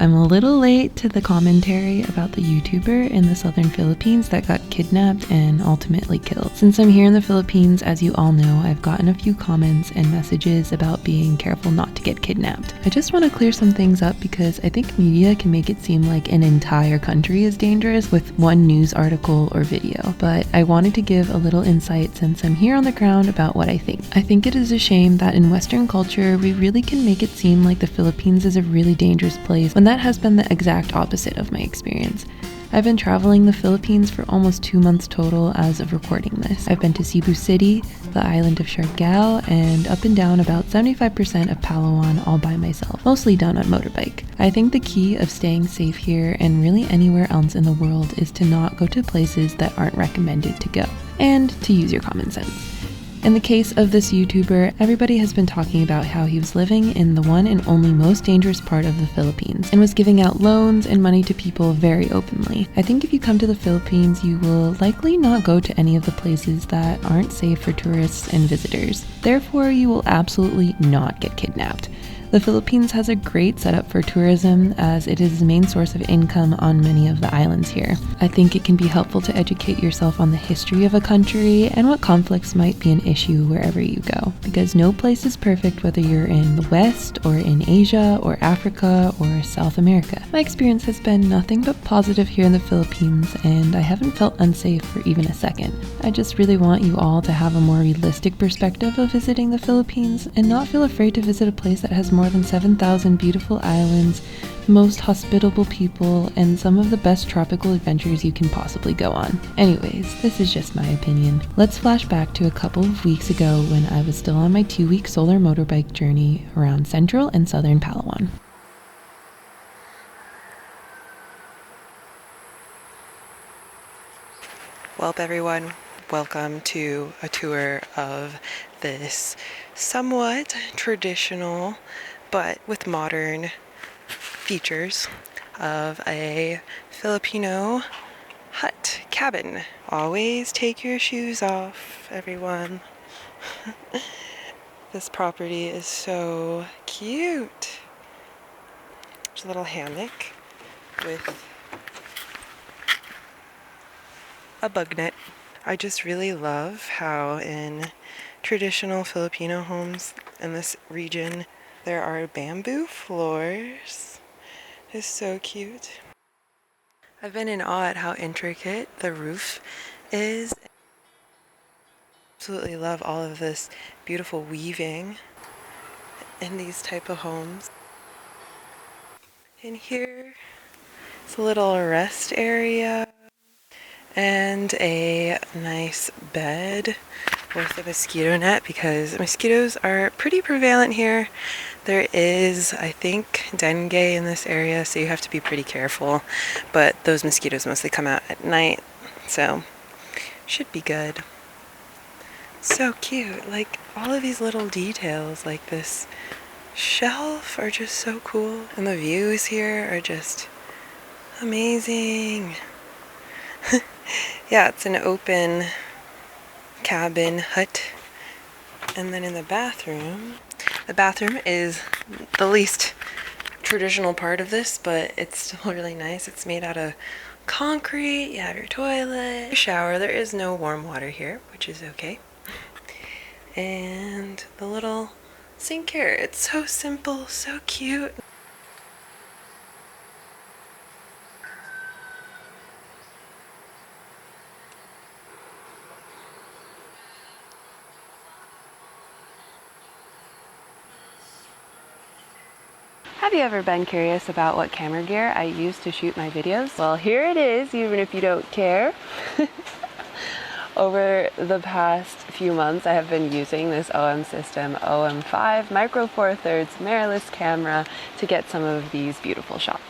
I'm a little late to the commentary about the YouTuber in the southern Philippines that got kidnapped and ultimately killed. Since I'm here in the Philippines, as you all know, I've gotten a few comments and messages about being careful not to get kidnapped. I just want to clear some things up because I think media can make it seem like an entire country is dangerous with one news article or video, but I wanted to give a little insight since I'm here on the ground about what I think. I think it is a shame that in Western culture, we really can make it seem like the Philippines is a really dangerous place when that has been the exact opposite of my experience. I've been traveling the Philippines for almost 2 months total as of recording this. I've been to Cebu City, the island of Siargao, and up and down about 75% of Palawan all by myself, mostly done on motorbike. I think the key of staying safe here and really anywhere else in the world is to not go to places that aren't recommended to go, and to use your common sense. In the case of this YouTuber, everybody has been talking about how he was living in the one and only most dangerous part of the Philippines and was giving out loans and money to people very openly. I think if you come to the Philippines, you will likely not go to any of the places that aren't safe for tourists and visitors. Therefore, you will absolutely not get kidnapped. The Philippines has a great setup for tourism as it is the main source of income on many of the islands here. I think it can be helpful to educate yourself on the history of a country and what conflicts might be an issue wherever you go, because no place is perfect whether you're in the West or in Asia or Africa or South America. My experience has been nothing but positive here in the Philippines, and I haven't felt unsafe for even a second. I just really want you all to have a more realistic perspective of visiting the Philippines and not feel afraid to visit a place that has more than 7,000 beautiful islands, most hospitable people, and some of the best tropical adventures you can possibly go on. Anyways, this is just my opinion. Let's flash back to a couple of weeks ago when I was still on my 2-week solar motorbike journey around central and southern Palawan. Welp everyone, welcome to a tour of this somewhat traditional but with modern features of a Filipino hut cabin. Always take your shoes off, everyone. This property is so cute. There's a little hammock with a bug net. I just really love how in traditional Filipino homes in this region there are bamboo floors. It's so cute. I've been in awe at how intricate the roof is. Absolutely love all of this beautiful weaving in these type of homes. In here, it's a little rest area and a nice bed with a mosquito net because mosquitoes are pretty prevalent here. There is, I think, dengue in this area, so you have to be pretty careful, but those mosquitoes mostly come out at night, so should be good. So cute. Like, all of these little details, like this shelf, are just so cool, and the views here are just amazing. Yeah, it's an open cabin hut. And then in the bathroom is the least traditional part of this, but it's still really nice. It's made out of concrete. You have your toilet, your shower. There is no warm water here, which is okay. And the little sink here, it's so simple, so cute. Have you ever been curious about what camera gear I use to shoot my videos? Well, here it is, even if you don't care. Over the past few months, I have been using this OM System OM5 Micro Four Thirds mirrorless camera to get some of these beautiful shots.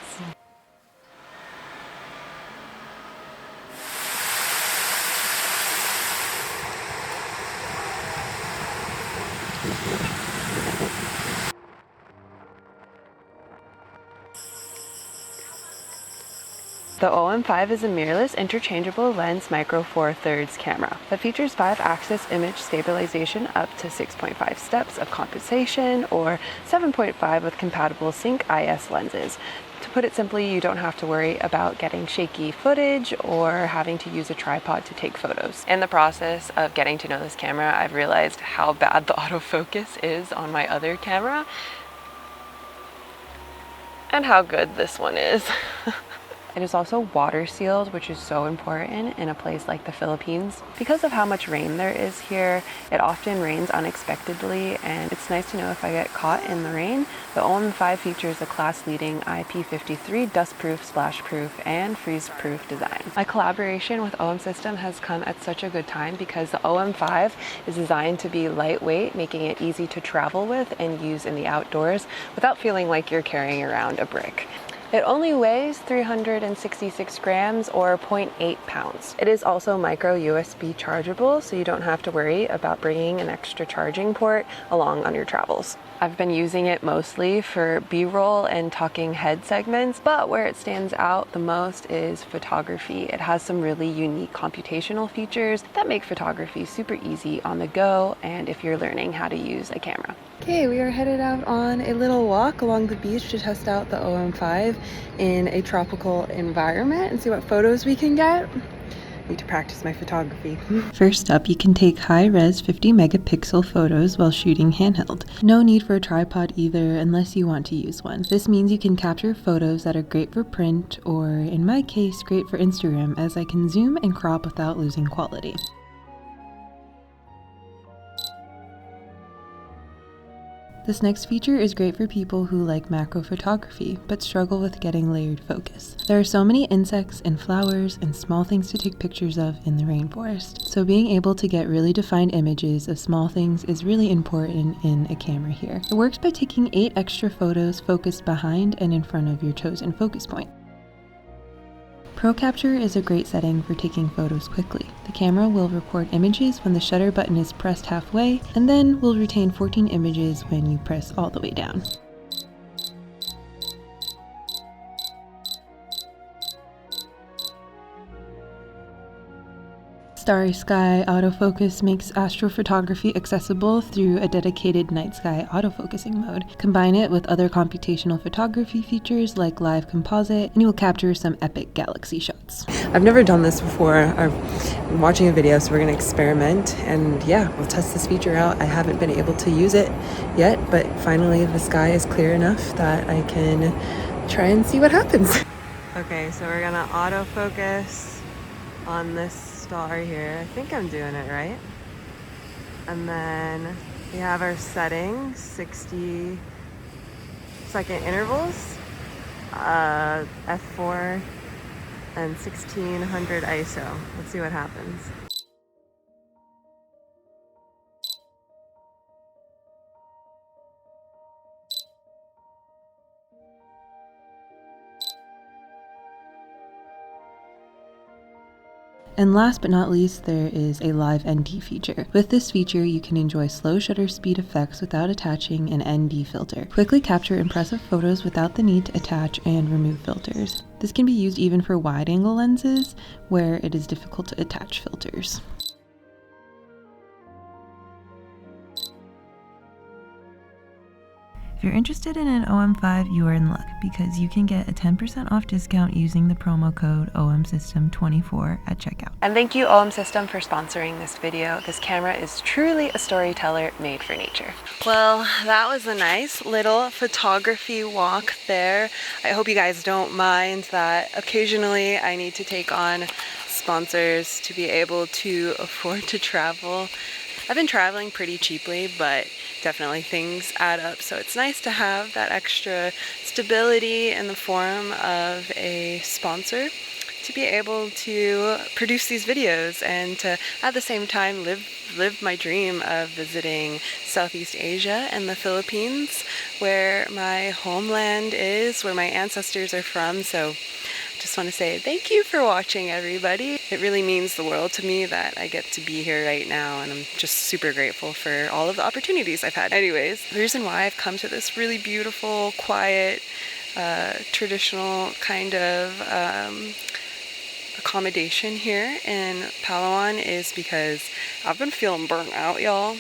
The OM5 is a mirrorless interchangeable lens Micro Four Thirds camera that features 5-axis image stabilization up to 6.5 steps of compensation or 7.5 with compatible Sync IS lenses. To put it simply, you don't have to worry about getting shaky footage or having to use a tripod to take photos. In the process of getting to know this camera, I've realized how bad the autofocus is on my other camera and how good this one is. It is also water sealed, which is so important in a place like the Philippines. Because of how much rain there is here, it often rains unexpectedly, and it's nice to know if I get caught in the rain. The OM5 features a class-leading IP53 dust-proof, splash-proof, and freeze-proof design. My collaboration with OM System has come at such a good time because the OM5 is designed to be lightweight, making it easy to travel with and use in the outdoors without feeling like you're carrying around a brick. It only weighs 366 grams or 0.8 pounds. It is also micro USB chargeable, so you don't have to worry about bringing an extra charging port along on your travels. I've been using it mostly for B-roll and talking head segments, but where it stands out the most is photography. It has some really unique computational features that make photography super easy on the go and if you're learning how to use a camera. Okay, we are headed out on a little walk along the beach to test out the OM5 in a tropical environment and see what photos we can get. Need to practice my photography. First up, you can take high-res 50 megapixel photos while shooting handheld. No need for a tripod either unless you want to use one. This means you can capture photos that are great for print or, in my case, great for Instagram as I can zoom and crop without losing quality. This next feature is great for people who like macro photography, but struggle with getting layered focus. There are so many insects and flowers and small things to take pictures of in the rainforest, so being able to get really defined images of small things is really important in a camera here. It works by taking 8 extra photos focused behind and in front of your chosen focus point. Pro Capture is a great setting for taking photos quickly. The camera will record images when the shutter button is pressed halfway, and then will retain 14 images when you press all the way down. Starry Sky Autofocus makes astrophotography accessible through a dedicated night sky autofocusing mode. Combine it with other computational photography features like live composite, and you will capture some epic galaxy shots. I've never done this before. I'm watching a video, so we're gonna experiment, and yeah, we'll test this feature out. I haven't been able to use it yet, but finally the sky is clear enough that I can try and see what happens. Okay, so we're gonna autofocus on this star here. I think I'm doing it right. And then we have our settings, 60-second intervals, f4, and 1600 ISO. Let's see what happens. And last but not least, there is a live ND feature. With this feature, you can enjoy slow shutter speed effects without attaching an ND filter. Quickly capture impressive photos without the need to attach and remove filters. This can be used even for wide-angle lenses, where it is difficult to attach filters. If you're interested in an OM5, you are in luck because you can get a 10% off discount using the promo code OMSystem24 at checkout. And thank you OM System for sponsoring this video. This camera is truly a storyteller made for nature. Well, that was a nice little photography walk there. I hope you guys don't mind that occasionally I need to take on sponsors to be able to afford to travel. I've been traveling pretty cheaply, but definitely things add up, so it's nice to have that extra stability in the form of a sponsor to be able to produce these videos and to at the same time live my dream of visiting Southeast Asia and the Philippines, where my homeland is, where my ancestors are from. So just want to say thank you for watching, everybody. It really means the world to me that I get to be here right now, and I'm just super grateful for all of the opportunities I've had. Anyways, the reason why I've come to this really beautiful, quiet, traditional kind of accommodation here in Palawan is because I've been feeling burnt out, y'all.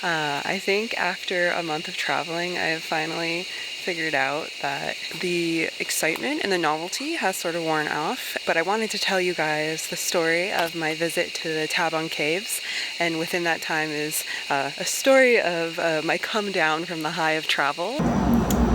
I think after a month of traveling, I have finally figured out that the excitement and the novelty has sort of worn off, but I wanted to tell you guys the story of my visit to the Tabon caves, and within that time is a story of my come down from the high of travel.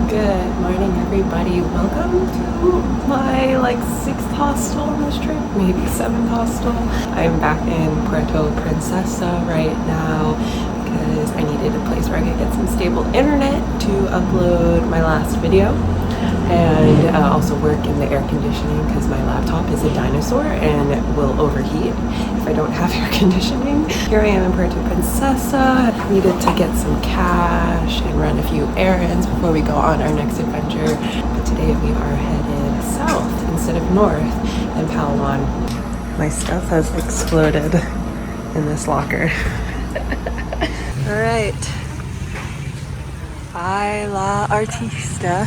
Good morning, everybody. Welcome to my like 6th hostel on this trip, maybe 7th hostel. I'm back in Puerto Princesa right now because I needed a place where I could get some stable internet to upload my last video and also work in the air conditioning because my laptop is a dinosaur and will overheat if I don't have air conditioning. Here I am in Puerto Princesa. I needed to get some cash and run a few errands before we go on our next adventure. But today we are headed south instead of north in Palawan. My stuff has exploded in this locker. All right. Bye la artista.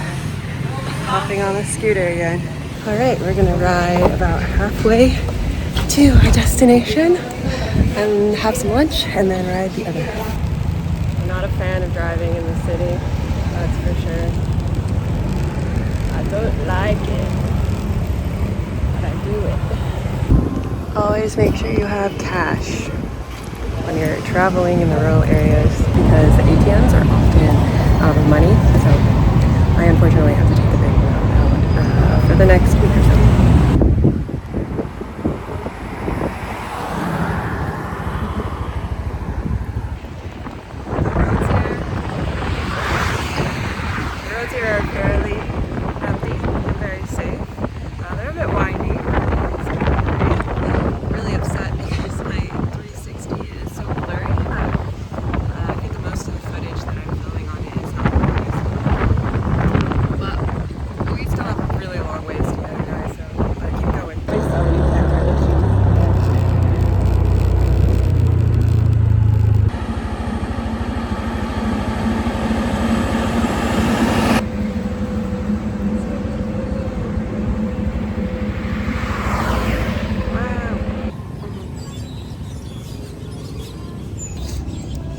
Hopping on a scooter again. All right, we're gonna ride about halfway to our destination and have some lunch and then ride the other half. I'm not a fan of driving in the city, that's for sure. I don't like it, but I do it. Always make sure you have cash when you're traveling in the rural areas because the ATMs are often out of money, so I unfortunately have to take the big route out for the next week or so. The roads here are fairly empty and very safe. They're a bit windy. I'm really upset because my 360 is so blurry that I think the most of the footage that I'm filming on it is not very useful. But we still have a really long ways to go, guys, so keep going. There's so many camera issues.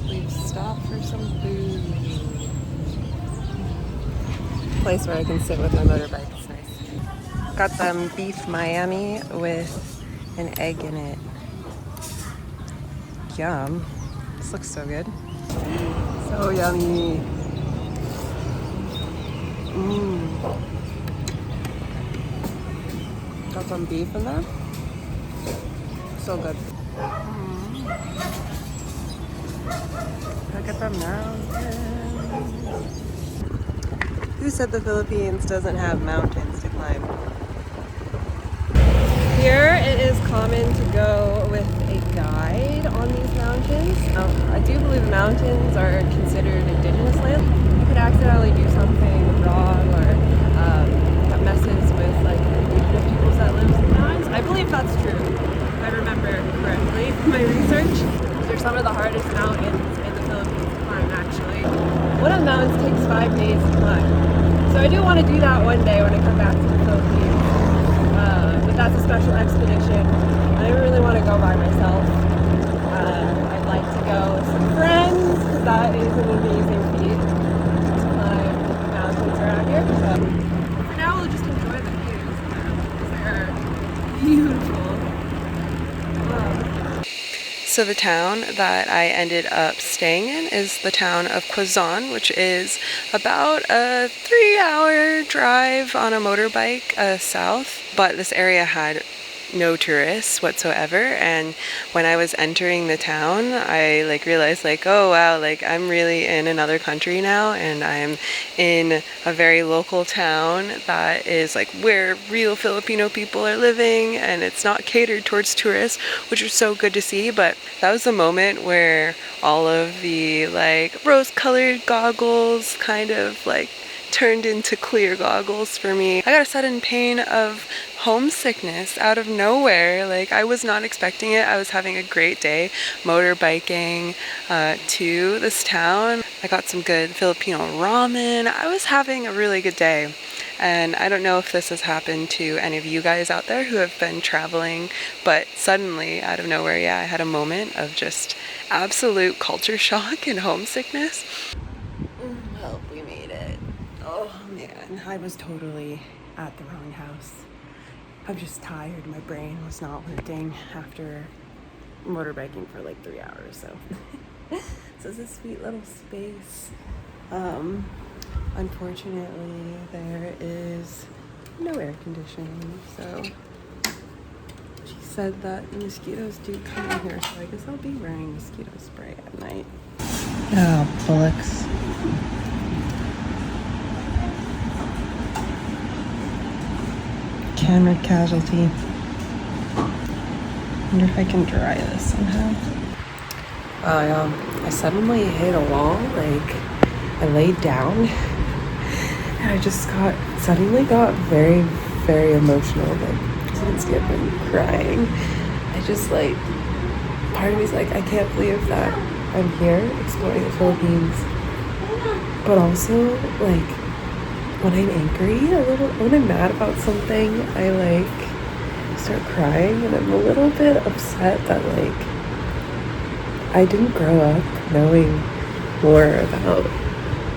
We've stopped for some food. Place where I can sit with my motorbike. It's nice. Got some beef Miami with an egg in it. Yum. This looks so good. So yummy. Got some beef in there. So good. Look at the mountains. Who said the Philippines doesn't have mountains to climb? Here it is common to go with a guide on these mountains. I do believe mountains are considered indigenous land. You could accidentally do something wrong or that messes with like the indigenous peoples that live in the mountains. I believe that's true. If I remember correctly from my research. They're some of the hardest mountains in the Philippines to climb, actually. One of the mountains takes 5 days to climb. So I do want to do that one day when I come back to the Philippines. But that's a special expedition. I don't really want to go by myself. I'd like to go with some friends, because that is an amazing feat to climb the mountains around here. So for now, we'll just enjoy the views, because they're beautiful. So the town that I ended up staying in is the town of Quezon, which is about a 3-hour drive on a motorbike south. But this area had no tourists whatsoever, and when I was entering the town I realized oh wow, I'm really in another country now, and I'm in a very local town that is where real Filipino people are living, and it's not catered towards tourists, which was so good to see. But that was the moment where all of the rose-colored goggles kind of turned into clear goggles for me. I got a sudden pain of homesickness out of nowhere. I was not expecting it. I was having a great day motorbiking to this town. I got some good Filipino ramen. I was having a really good day. And I don't know if this has happened to any of you guys out there who have been traveling, but suddenly out of nowhere, I had a moment of just absolute culture shock and homesickness. Well, we made it. Oh. again. I was totally at the wrong house. I'm just tired. My brain was not working after motorbiking for like 3 hours. So, so it's a sweet little space. Unfortunately, there is no air conditioning. So she said that mosquitoes do come in here. So I guess I'll be wearing mosquito spray at night. Oh, bullocks. Camera casualty. Wonder if I can dry this somehow. I suddenly hit a wall. Like, I laid down and I just suddenly got very, very emotional. Like, just instant I'm crying. I just like, part of me's like, I can't believe that I'm here exploring the Philippines. But also, like, when I'm angry, when I'm mad about something, I like start crying, and I'm a little bit upset that like I didn't grow up knowing more about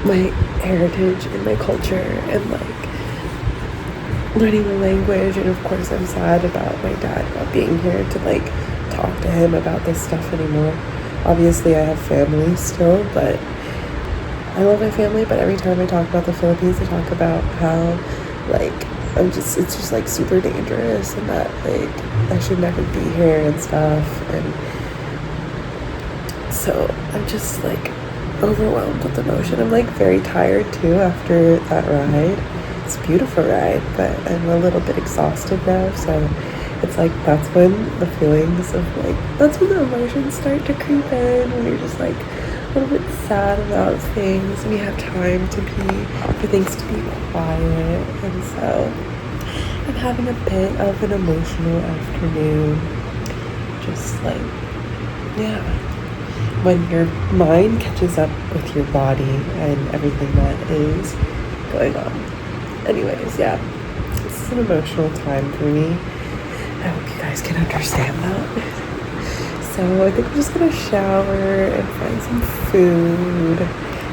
my heritage and my culture and like learning the language. And of course I'm sad about my dad not being here to like talk to him about this stuff anymore. Obviously I have family still, but I love my family, but every time I talk about the Philippines, I talk about how, like, it's just, like, super dangerous and that, like, I should never be here and stuff, and so I'm just, like, overwhelmed with emotion. I'm, like, very tired, too, after that ride. It's a beautiful ride, but I'm a little bit exhausted now, so it's, like, that's when the feelings of, like, that's when the emotions start to creep in, when you're just, like, a little bit sad about things, and you have time for things to be quiet, and so I'm having a bit of an emotional afternoon. Just like, yeah, when your mind catches up with your body and everything that is going on. Anyways, yeah, this is an emotional time for me. I hope you guys can understand that. So I think I'm just gonna shower and find some food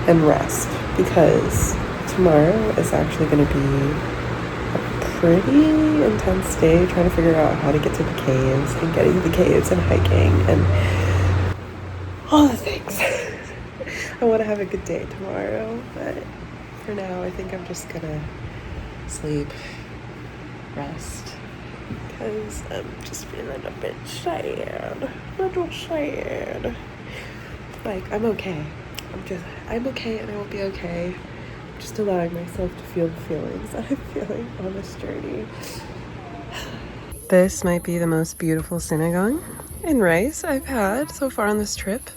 and rest, because tomorrow is actually gonna be a pretty intense day trying to figure out how to get to the caves and getting to the caves and hiking and all the things. I want to have a good day tomorrow, but for now I think I'm just gonna sleep, rest, because I'm just feeling a bit sad. Like, I'm okay. I'm okay, and I will be okay. I'm just allowing myself to feel the feelings that I'm feeling on this journey. This might be the most beautiful sinigang and rice I've had so far on this trip.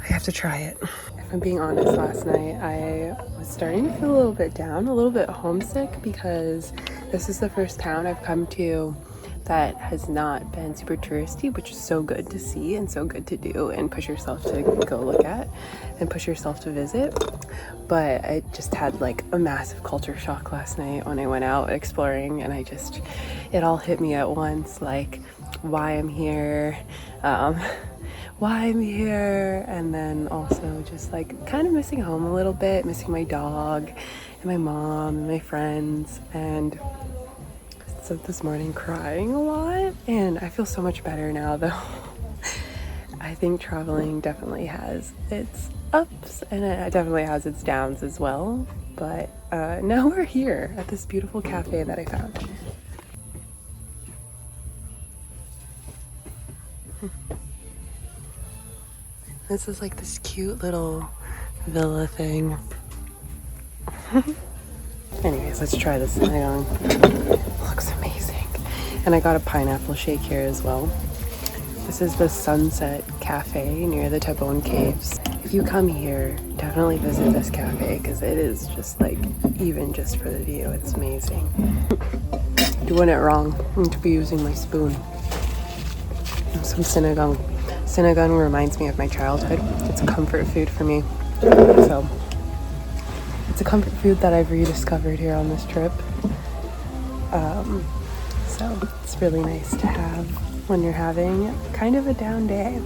I have to try it. If I'm being honest, last night I was starting to feel a little bit down, a little bit homesick, because this is the first town I've come to that has not been super touristy, which is so good to see and so good to do and push yourself to go look at and push yourself to visit. But I just had like a massive culture shock last night when I went out exploring, and it all hit me at once, like why I'm here, and then also just like kind of missing home a little bit, missing my dog and my mom and my friends, and so this morning crying a lot, and I feel so much better now though. I think traveling definitely has its ups and it definitely has its downs as well, but now we're here at this beautiful cafe that I found. This is like this cute little villa thing. Anyways, let's try this sinigang. Looks amazing. And I got a pineapple shake here as well. This is the Sunset Cafe near the Tabon caves. If you come here, definitely visit this cafe, because it is just like, even just for the view, it's amazing. Doing it wrong. I need to be using my spoon. And some sinigang. Sinigang reminds me of my childhood. It's a comfort food for me. So it's a comfort food that I've rediscovered here on this trip. So it's really nice to have when you're having kind of a down day.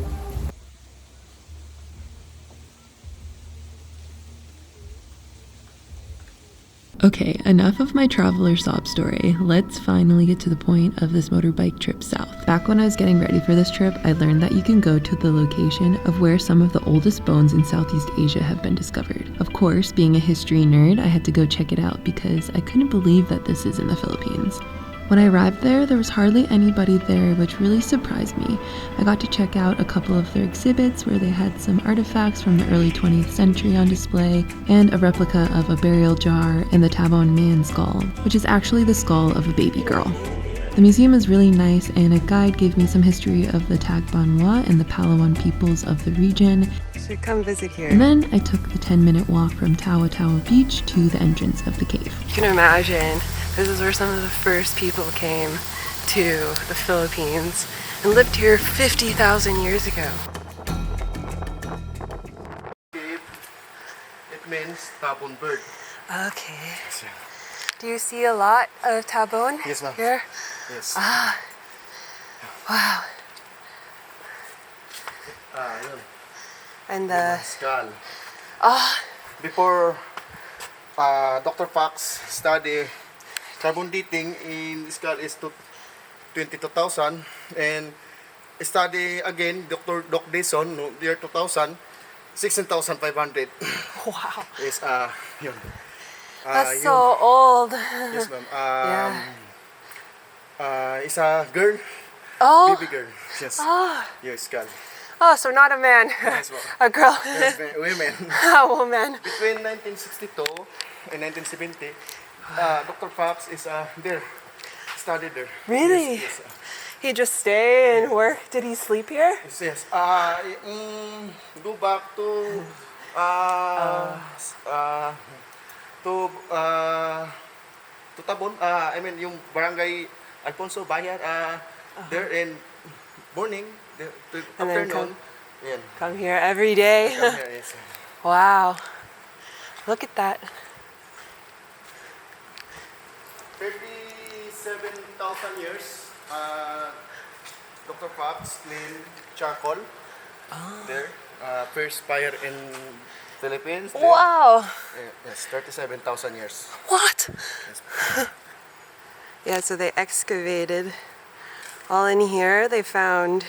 Okay, enough of my traveler sob story. Let's finally get to the point of this motorbike trip south. Back when I was getting ready for this trip, I learned that you can go to the location of where some of the oldest bones in Southeast Asia have been discovered. Of course, being a history nerd, I had to go check it out because I couldn't believe that this is in the Philippines. When I arrived there was hardly anybody there, which really surprised me. I got to check out a couple of their exhibits where they had some artifacts from the early 20th century on display and a replica of a burial jar and the Tabon man skull, which is actually the skull of a baby girl. The museum is really nice, and a guide gave me some history of the Tabon and the Palawan peoples of the region. Should come visit here. And then I took the 10-minute walk from Tawa Tawa Beach to the entrance of the cave. You can imagine this is where some of the first people came to the Philippines and lived here 50,000 years ago. It means Tabon bird. Okay. Do you see a lot of Tabon Yes, ma'am. here? Yes. Ah. Wow. Yun. And Yung skull. ah, Before Dr. Fox study carbon dating in the skull is to 22,000, and study again Dr. Doc Dayson no year 2000 16,500 wow. is yun. That's Yun. so old. Yes, ma'am. Yeah. It's a girl, Oh. baby girl. Yes. Oh. Your skull. Oh, so not a man. Yes, ma'am. A girl. Yes, women. A woman. Between 1962 and 1970, Dr. Fox is there, studied there. Really? Yes, He just stay and work. Did he sleep here? yes. Yes. Go back to Tabon. I mean yung barangay Alfonso Bayan. There in morning, And then afternoon. Yan. Come here every day. Come here, yes. Wow. Look at that. 37,000 years. Dr. Fox clean charcoal. There. First fire in Philippines. There. Wow. Yes, 37,000 years. What? Yes. Yeah, so they excavated all in here. They found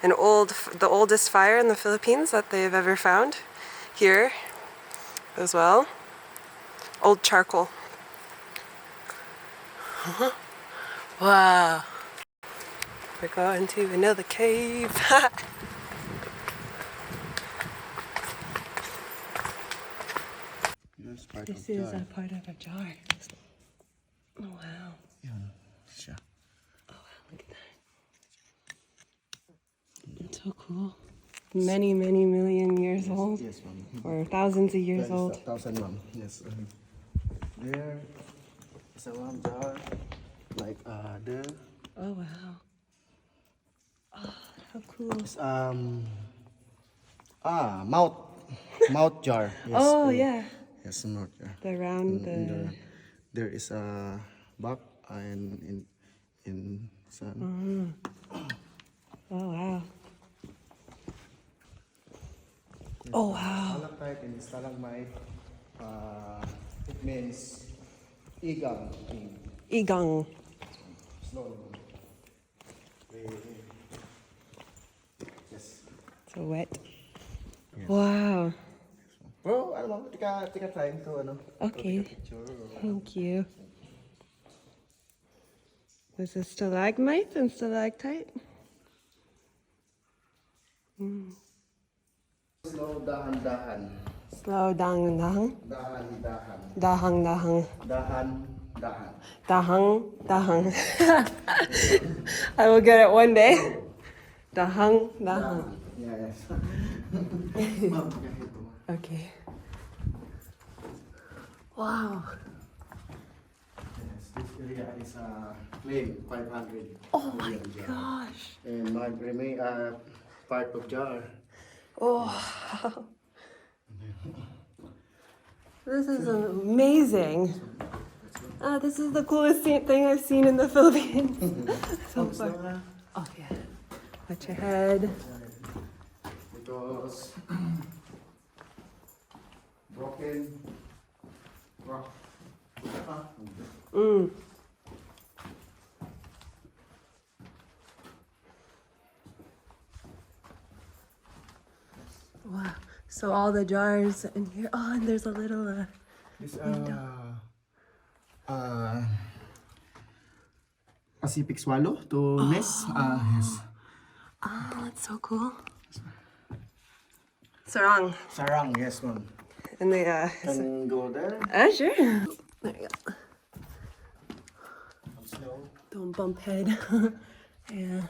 the oldest fire in the Philippines that they've ever found here as well. Old charcoal. Wow. We're going to another cave. This is a part of a jar. Oh wow. Siya. Oh wow, look at that. It's so cool. Many, many million years old. Yes, ma'am. Or thousands of years That is old. 1,000, ma'am. Yes. There is a one jar, like there. Oh wow. Oh, how cool. It's, mouth jar. Yes, Oh yeah. Yes, mouth jar. The round There is a back and in sun. Oh wow. Oh wow. Stalactite and stalagmite. It means igang. Igang. Slow. Yes. So wet. Wow. Bro, ano mo? Tika trying to ano? Okay. Picture. Thank you. This is stalagmite and stalactite. Slow dahan-dahan. Slow dahang. Dahan-dahan. Dahang. Dahan-dahan. Dahang. I will get it one day. Dahang. Yeah, yes. Okay. Wow. Yes, this area is claim 500. Oh my million jar. gosh. And might remain part of jar. Oh. This is amazing. This is the coolest thing I've seen in the Philippines so far. Oh yeah. Watch your head. Because broken rock. Wow. So all the jars in here. Oh, and there's a little This Pacific swallow to nest. Yes. Oh, that's so cool. Sarang. Sarang, yes, ma'am. And they Can go there. sure. There you go. Snow. Don't bump head. Yeah.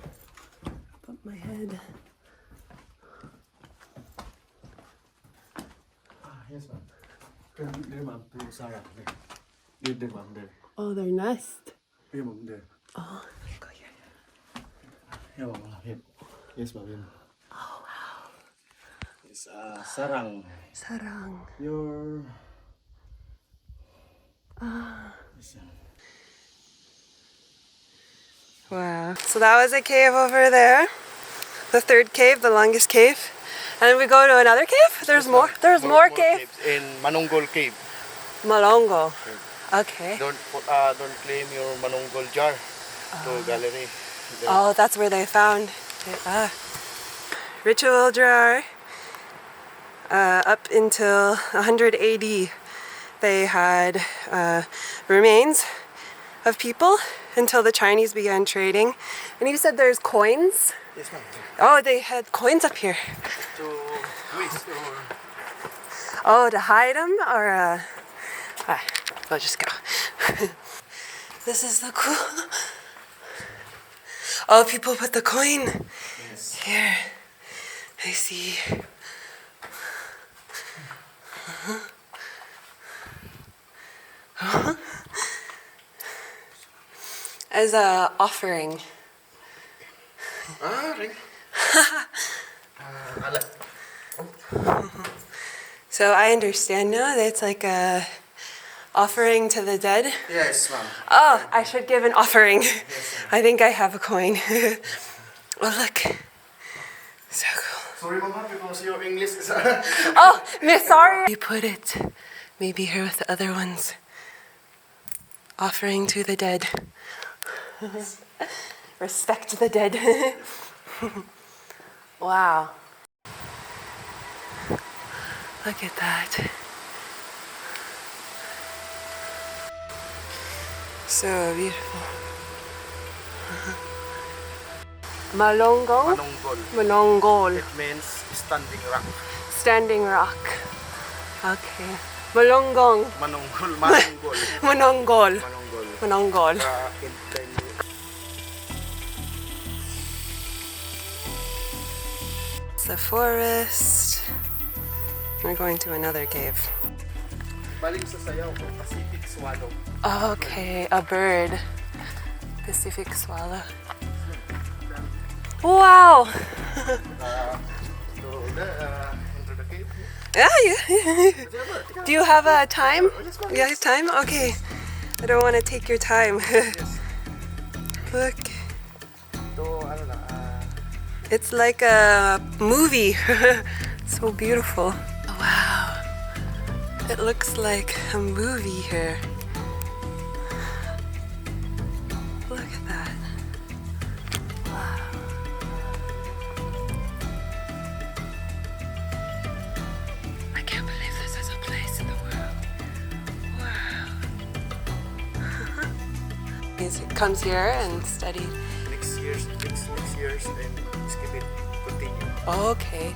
Bump my head. Yes, ma'am. Can there, ma'am, to Sarang. There, ma'am, there. Oh, their nest. Here, ma'am, there. Oh, go here. Here, ma'am, here. Yes, ma'am, here. Oh, wow. It's sarang. Sarang. Your... Yes, ma'am. Wow. So that was a cave over there. The third cave, the longest cave. And then we go to another cave? There's more? There's more cave? caves in Manonggol Cave. Malongo. Okay. Don't claim your Manonggol jar to gallery. There. Oh, that's where they found it. Ritual jar. Up until 100 AD, they had remains of people until the Chinese began trading. And you said there's coins? Yes, ma'am. Oh, they had coins up here. To waste or... Oh, to hide them? Or, we'll just go. This is the cool... Oh, people put the coin here. I see. As a offering. Ring. So I understand now that it's like a offering to the dead. Yes, ma'am. Oh, I should give an offering. Yes, I think I have a coin. Oh, look. So cool. Sorry, mama, because your English is... Oh, miss, sorry. You put it maybe here with the other ones. Offering to the dead. Respect the dead. Wow. Look at that. So beautiful. Malonggol? Manonggol. Malonggol. It means standing rock. Standing rock. Okay. Malonggong. Manonggol. Manonggol. Manonggol. Manonggol. Manonggol. In It's the forest. We're going to another cave. Baling sa sayaw ko, Pacific swallow. Okay, a bird. Pacific swallow. Wow! Enter the cave. Yeah. Do you have a time? You have time? Okay. I don't want to take your time. Look. It's like a movie. So beautiful. Wow. It looks like a movie here. Look at that. Wow. I can't believe this is a place in the world. Wow. He comes here and studied. Next year's and skip it, continue. Okay.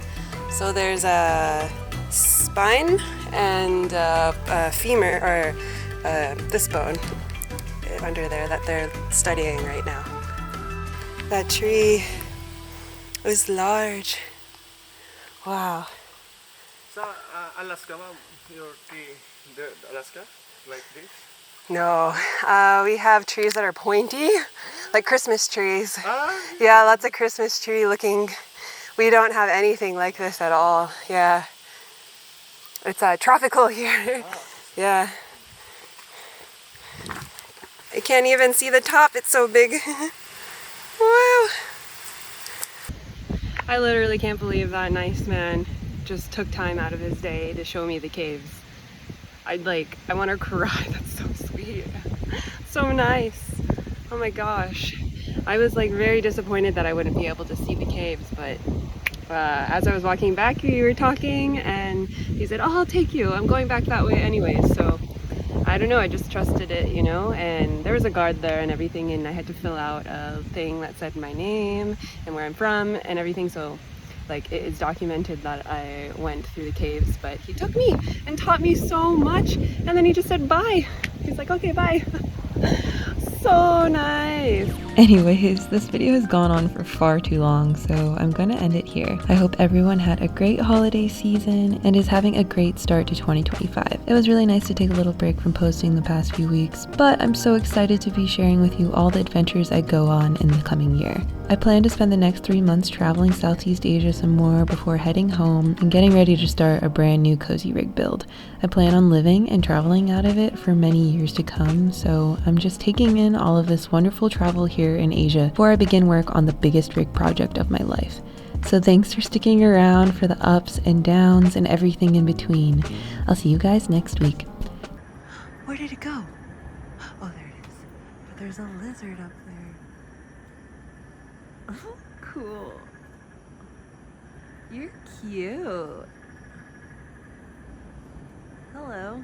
So there's a spine and a femur, or this bone under there that they're studying right now. That tree is large. Wow. Sa Alaska, ma'am, your tree, the Alaska, like this? No, we have trees that are pointy, like Christmas trees. Yeah, lots of Christmas tree looking. We don't have anything like this at all. Yeah. It's tropical here. Yeah. I can't even see the top, it's so big. Wow. I literally can't believe that nice man just took time out of his day to show me the caves. I want to cry, that's so sweet. So nice. Oh my gosh. I was like very disappointed that I wouldn't be able to see the caves, but as I was walking back, we were talking and he said, oh, I'll take you. I'm going back that way anyways. So I don't know, I just trusted it, you know, and there was a guard there and everything, and I had to fill out a thing that said my name and where I'm from and everything, so like it is documented that I went through the caves, but he took me and taught me so much, and then he just said bye. He's like, okay, bye. So nice. Anyways, this video has gone on for far too long, so I'm gonna end it here. I hope everyone had a great holiday season and is having a great start to 2025. It was really nice to take a little break from posting the past few weeks, but I'm so excited to be sharing with you all the adventures I go on in the coming year. I plan to spend the next 3 months traveling Southeast Asia some more before heading home and getting ready to start a brand new cozy rig build. I plan on living and traveling out of it for many years to come, so I'm just taking in all of this wonderful travel here in Asia before I begin work on the biggest rig project of my life. So thanks for sticking around for the ups and downs and everything in between. I'll see you guys next week. Where did it go? Oh, there it is. But there's a lizard up there. Oh, cool. You're cute. Hello.